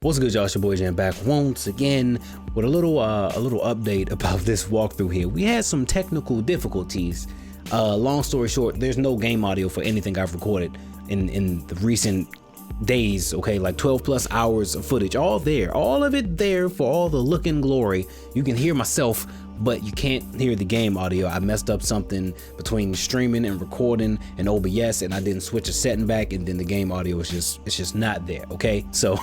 What's good, y'all? It's your boy Jam back once again with a little update about this walkthrough here. We had some technical difficulties. Long story short, there's no game audio for anything I've recorded in the recent days. Okay, like 12 plus hours of footage, all there, all of it there for all the look and glory. You can hear myself, but you can't hear the game audio. I messed up something between streaming and recording and OBS, and I didn't switch a setting back, and then the game audio is just not there. Okay, so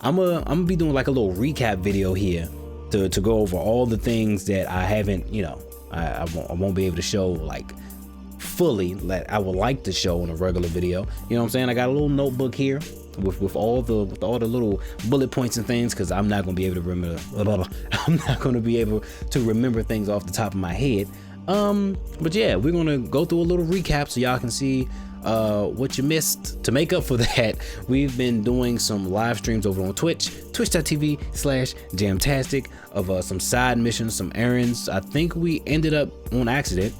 I'm gonna be doing like a little recap video here to go over all the things that I haven't, I won't be able to show like fully that I would like to show in a regular video. You know what I'm saying? I got a little notebook here with all the little bullet points and things, because I'm not gonna be able to remember. I'm not gonna be able to remember things off the top of my head. But yeah, we're gonna go through a little recap so y'all can see what you missed. To make up for that, we've been doing some live streams over on twitch.tv/jamtastic of some side missions, some errands. I think we ended up on accident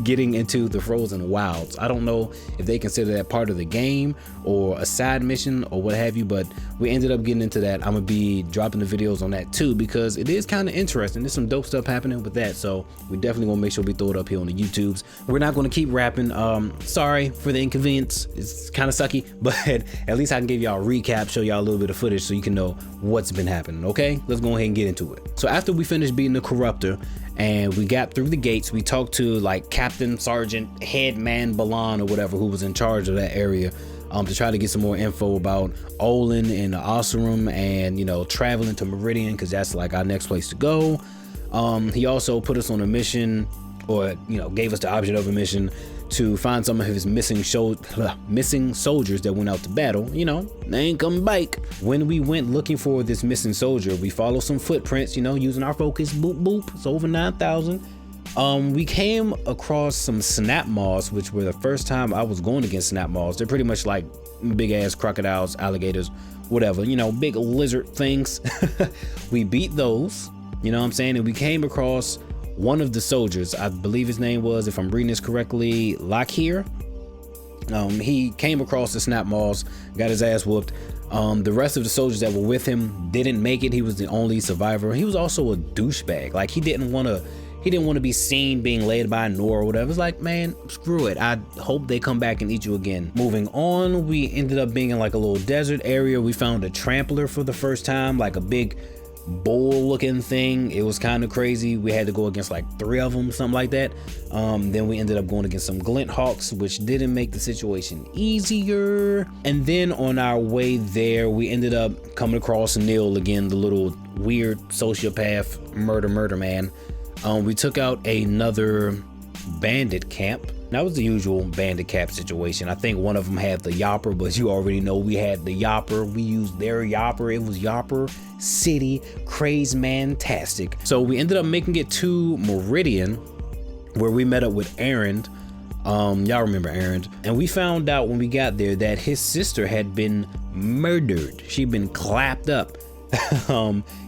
getting into the frozen wilds. I don't know if they consider that part of the game or a side mission or what have you, but we ended up getting into that. I'm gonna be dropping the videos on that too, because it is kind of interesting. There's some dope stuff happening with that, so we definitely want to make sure we throw it up here on the YouTubes. We're not going to keep rapping. Sorry for the inconvenience. It's kind of sucky, but at least I can give y'all a recap, show y'all a little bit of footage so you can know what's been happening. Okay, let's go ahead and get into it. So after we finished beating the corruptor and we got through the gates, we talked to like Captain Sergeant Headman Balan or whatever, who was in charge of that area, to try to get some more info about Olin and the Oseram, and traveling to Meridian, because that's like our next place to go. He also put us on a mission, or gave us the option of a mission to find some of his missing soldiers that went out to battle. They ain't coming back. When we went looking for this missing soldier, we followed some footprints, using our focus. Boop boop. It's over 9,000. We came across some snap maws, which were the first time I was going against snap maws. They're pretty much like big ass crocodiles, alligators, whatever, big lizard things. We beat those, you know what I'm saying? And we came across one of the soldiers. I believe his name was, if I'm reading this correctly, Lockhear. He came across the snap maws, got his ass whooped. The rest of the soldiers that were with him didn't make it. He was the only survivor. He was also a douchebag. Like, he didn't want to be seen being led by Nor or whatever. It's like, man, screw it. I hope they come back and eat you again. Moving on, we ended up being in like a little desert area. We found a trampler for the first time, like a big bull looking thing. It was kind of crazy. We had to go against like 3 of them, something like that. Then we ended up going against some glint hawks, which didn't make the situation easier. And then on our way there, we ended up coming across Neil again, the little weird sociopath murder man. We took out another bandit camp. That was the usual bandit camp situation. I think one of them had the Yopper, but you already know we had the Yopper. We used their Yopper. It was Yopper City Craze Mantastic. So we ended up making it to Meridian, where we met up with Aaron. Y'all remember Aaron? And we found out when we got there that his sister had been murdered. She'd been clapped up.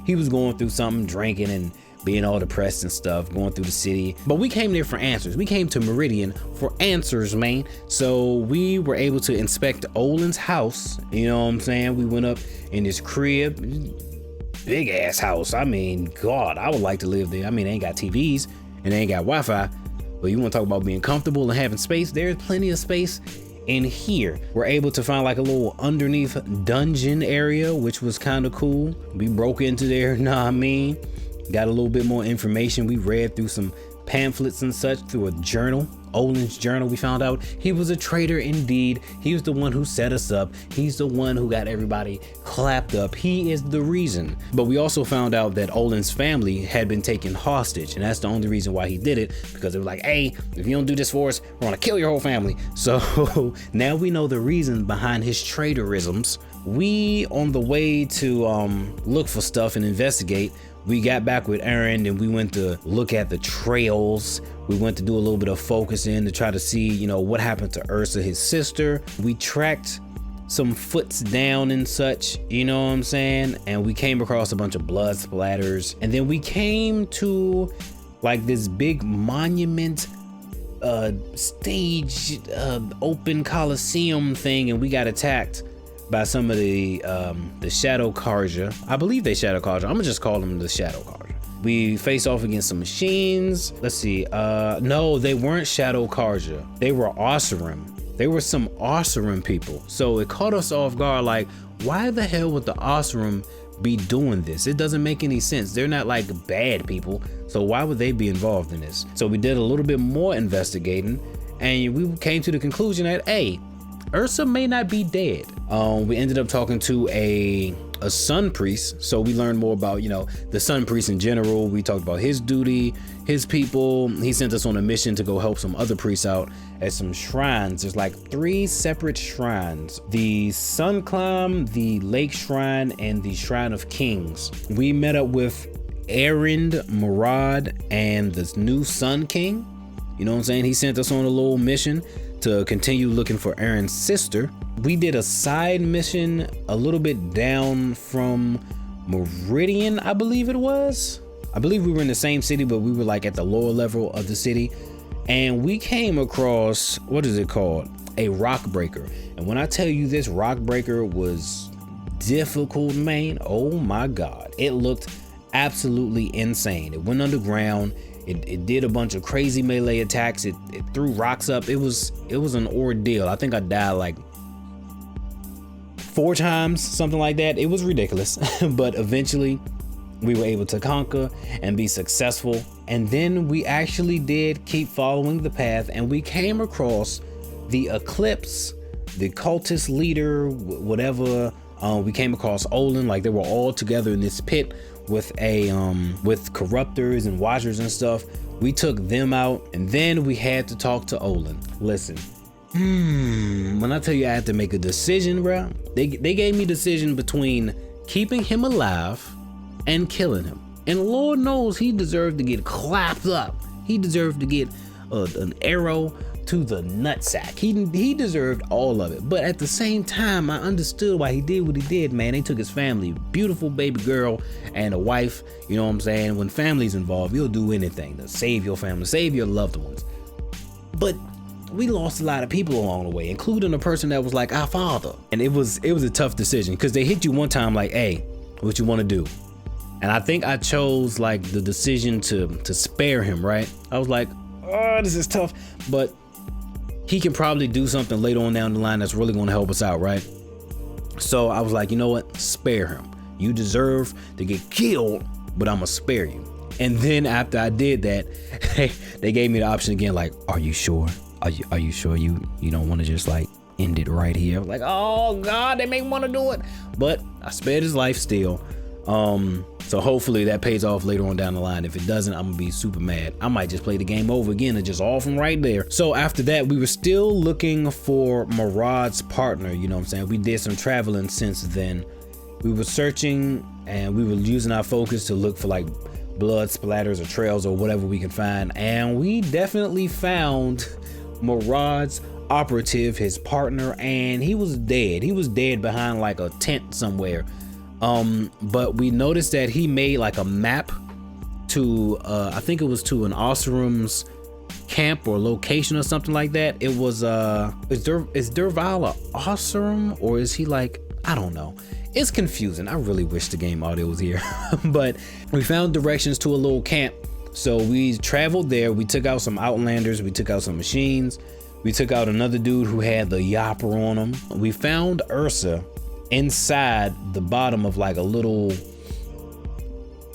He was going through something, drinking and being all depressed and stuff, going through the city. But we came there for answers. We came to Meridian for answers, man. So we were able to inspect Olin's house. You know what I'm saying? We went up in his crib, big ass house. I mean, God, I would like to live there. I mean, they ain't got TVs and they ain't got Wi-Fi, but you want to talk about being comfortable and having space? There's plenty of space in here. We're able to find like a little underneath dungeon area, which was kind of cool. We broke into there, got a little bit more information. We read through some pamphlets and such through a journal, Olin's journal. We found out he was a traitor indeed. He was the one who set us up. He's the one who got everybody clapped up. He is the reason. But we also found out that Olin's family had been taken hostage, and that's the only reason why he did it, because they were like, hey, if you don't do this for us, we're gonna kill your whole family. So now we know the reason behind his traitorisms. We, on the way to look for stuff and investigate, we got back with Aaron and we went to look at the trails. We went to do a little bit of focusing to try to see, what happened to Ursa, his sister. We tracked some foots down and such, you know what I'm saying? And we came across a bunch of blood splatters. And then we came to like this big monument stage open coliseum thing, and we got attacked by some of the Shadow Carja. I believe they Shadow Carja. I'm gonna just call them the Shadow Carja. We face off against some machines. Let's see. No, they weren't Shadow Carja. They were Oseram. They were some Oseram people. So it caught us off guard. Like, why the hell would the Oseram be doing this? It doesn't make any sense. They're not like bad people. So why would they be involved in this? So we did a little bit more investigating, and we came to the conclusion that, hey, Ursa may not be dead. We ended up talking to a sun priest, so we learned more about, you know, the sun priest in general. We talked about his duty, his people. He sent us on a mission to go help some other priests out at some shrines. There's like 3 separate shrines: the Sun Climb, the Lake Shrine, and the Shrine of Kings. We met up with Erend, Murad, and this new Sun King. You know what I'm saying? He sent us on a little mission to continue looking for Aaron's sister. We did a side mission a little bit down from Meridian, I believe it was. I believe we were in the same city, but we were like at the lower level of the city. And we came across, what is it called? A rock breaker. And when I tell you this rock breaker was difficult, man, oh my God. It looked absolutely insane. It went underground. It did a bunch of crazy melee attacks. It threw rocks up. It was an ordeal. I think I died like 4 times, something like that. It was ridiculous. But eventually we were able to conquer and be successful. And then we actually did keep following the path, and we came across the Eclipse, the cultist leader, whatever. We came across Olin. Like, they were all together in this pit with with corruptors and watchers and stuff. We took them out, and then we had to talk to Olin. Listen, when I tell you I had to make a decision, bro, they gave me a decision between keeping him alive and killing him. And Lord knows he deserved to get clapped up. He deserved to get an arrow to the nutsack. He deserved all of it. But at the same time, I understood why he did what he did, man. They took his family, beautiful baby girl and a wife. You know what I'm saying? When family's involved, you'll do anything to save your family, save your loved ones. But we lost a lot of people along the way, including a person that was like our father. And it was a tough decision, because they hit you one time like, hey, what you want to do? And I think I chose like the decision to spare him, right? I was like, oh, this is tough, but he can probably do something later on down the line that's really going to help us out, right? So I was like, you know what? Spare him. You deserve to get killed, but I'm gonna spare you. And then after I did that, they gave me the option again, like, are you sure? Are you sure you don't want to just like end it right here? Like, oh God, they may want to do it, but I spared his life still. So hopefully that pays off later on down the line. If it doesn't, I'm gonna be super mad. I might just play the game over again and just off from right there. So after that, we were still looking for Murad's partner. You know what I'm saying? We did some traveling since then. We were searching, and we were using our focus to look for like blood splatters or trails or whatever we can find. And we definitely found Murad's operative, his partner, and he was dead. He was dead behind like a tent somewhere. But we noticed that he made like a map to I think it was to an Oseram's camp or location or something like that. It was is Derval a Oseram, or is he like, I don't know. It's confusing. I really wish the game audio was here. But we found directions to a little camp, so we traveled there. We took out some Outlanders, we took out some machines, we took out another dude who had the Yapper on him. We found Ursa inside the bottom of like a little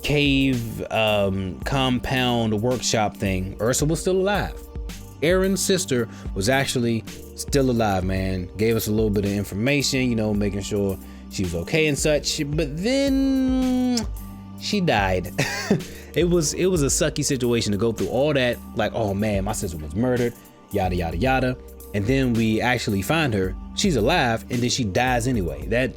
cave compound workshop thing. Ursa was still alive. Aaron's sister was actually still alive, man. Gave us a little bit of information, you know, making sure she was okay and such, but then she died. It was a sucky situation to go through all that, like, oh man, my sister was murdered, yada yada yada. And then we actually find her, she's alive, and then she dies anyway. That,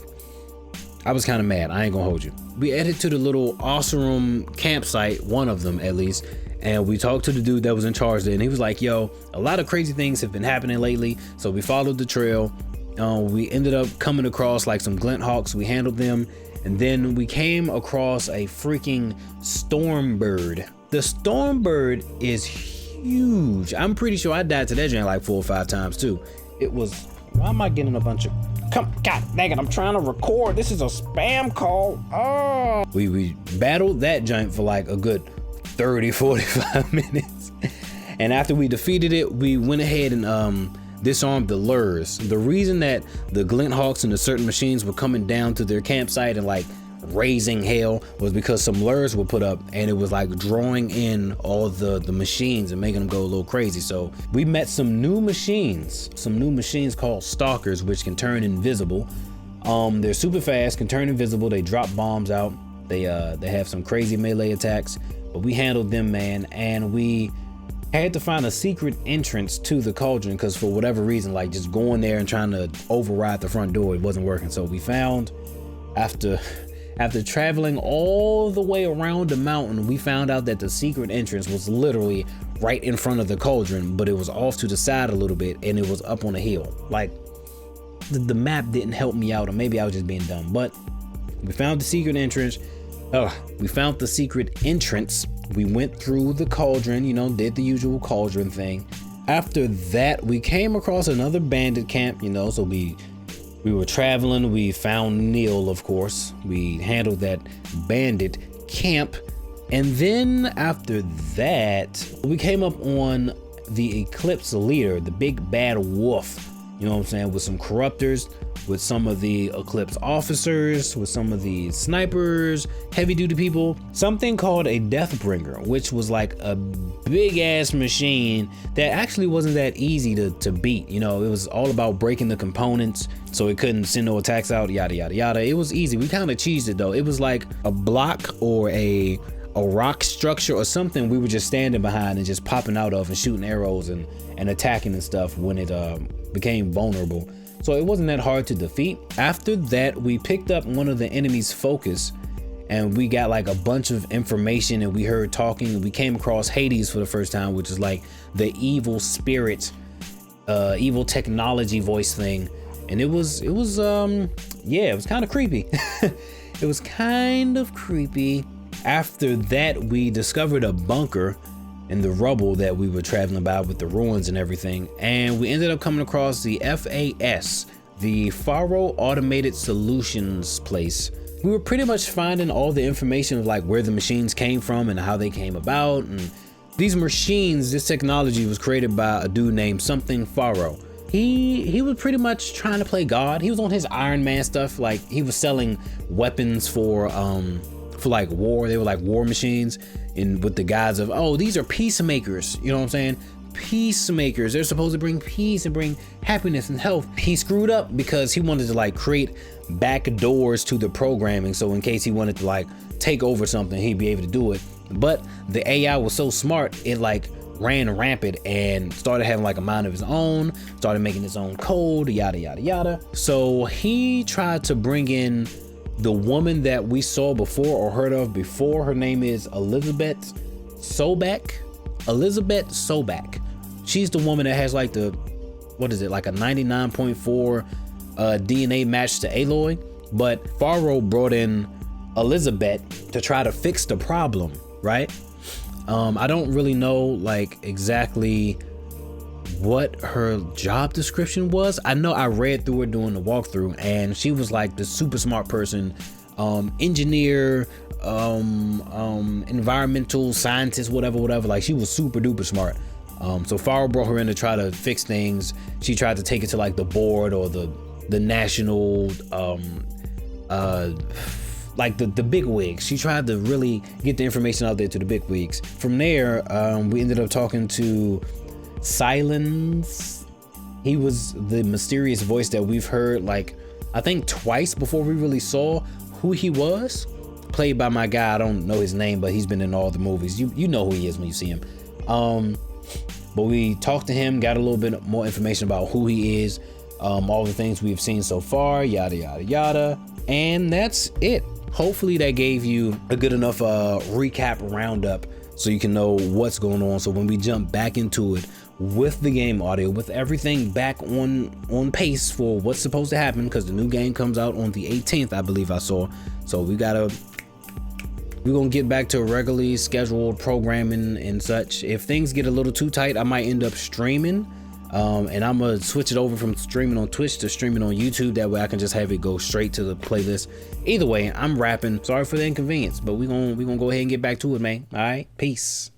I was kind of mad, I ain't gonna hold you. We headed to the little Oseram campsite, one of them at least, and we talked to the dude that was in charge there, and he was like, yo, a lot of crazy things have been happening lately. So we followed the trail. We ended up coming across like some glint hawks. We handled them, and then we came across a freaking storm bird. The storm bird is huge. I'm pretty sure I died to that giant like 4 or 5 times too. It was, why am I getting a bunch of Come, god dang it, I'm trying to record. This is a spam call. Oh. We battled that giant for like a good 30-45 minutes. And after we defeated it, we went ahead and disarmed the lures. The reason that the glint hawks and the certain machines were coming down to their campsite and like raising hell was because some lures were put up, and it was like drawing in all the machines and making them go a little crazy. So we met some new machines called stalkers, which can turn invisible. They're super fast, can turn invisible. They drop bombs out. They have some crazy melee attacks, but we handled them, man. And we had to find a secret entrance to the cauldron because for whatever reason, like just going there and trying to override the front door, it wasn't working. So we found, after traveling all the way around the mountain, we found out that the secret entrance was literally right in front of the cauldron, but it was off to the side a little bit and it was up on a hill. Like the map didn't help me out, or maybe I was just being dumb, but we found the secret entrance. We went through the cauldron, you know, did the usual cauldron thing. After that, we came across another bandit camp, you know, so we were traveling, we found Neil, of course. We handled that bandit camp. And then after that, we came up on the Eclipse leader, the big bad wolf, you know what I'm saying, with some corruptors, with some of the Eclipse officers, with some of the snipers, heavy duty people, something called a Deathbringer, which was like a big ass machine that actually wasn't that easy to beat. You know, it was all about breaking the components so it couldn't send no attacks out, yada, yada, yada. It was easy. We kind of cheesed it though. It was like a block or a rock structure or something we were just standing behind and just popping out of and shooting arrows and attacking and stuff when it became vulnerable. So it wasn't that hard to defeat. After that, we picked up one of the enemy's focus and we got like a bunch of information, and we heard talking, and we came across Hades for the first time, which is like the evil spirit, evil technology voice thing. And it was yeah, it was kind of creepy. It was kind of creepy. After that, we discovered a bunker in the rubble that we were traveling by with the ruins and everything, and we ended up coming across the FAS, the Faro Automated Solutions place. We were pretty much finding all the information of like where the machines came from and how they came about. And these machines, this technology was created by a dude named something Faro. He was pretty much trying to play God. He was on his Iron Man stuff, like he was selling weapons for like war. They were like war machines, and with the guise of, oh, these are peacemakers, you know what I'm saying? Peacemakers, they're supposed to bring peace and bring happiness and health. He screwed up because he wanted to like create back doors to the programming, so in case he wanted to like take over something, he'd be able to do it. But the AI was so smart, it like ran rampant and started having like a mind of his own, started making his own code, yada yada yada. So he tried to bring in the woman that we saw before or heard of before. Her name is Elizabeth Sobek. She's the woman that has like the, what is it, like a 99.4 DNA match to Aloy. But Faro brought in Elizabeth to try to fix the problem, right? I don't really know like exactly what her job description was. I know I read through it during the walkthrough, and she was like the super smart person, engineer, environmental scientist, whatever. Like she was super duper smart. So Farrell brought her in to try to fix things. She tried to take it to like the board or the national, like the big wigs. She tried to really get the information out there to the big wigs. From there, we ended up talking to Silence. He was the mysterious voice that we've heard like I think twice before we really saw who he was, played by my guy. I don't know his name, but he's been in all the movies. You know who he is when you see him. But we talked to him, got a little bit more information about who he is, all the things we've seen so far, yada yada yada, and that's it. Hopefully that gave you a good enough recap roundup so you can know what's going on. So when we jump back into it with the game audio, with everything back on pace for what's supposed to happen, because the new game comes out on the 18th, I believe I saw. So we're gonna get back to regularly scheduled programming and such. If things get a little too tight, I might end up streaming And I'm gonna switch it over from streaming on Twitch to streaming on YouTube. That way I can just have it go straight to the playlist. Either way, I'm rapping. Sorry for the inconvenience, but we gonna go ahead and get back to it, man. All right, peace.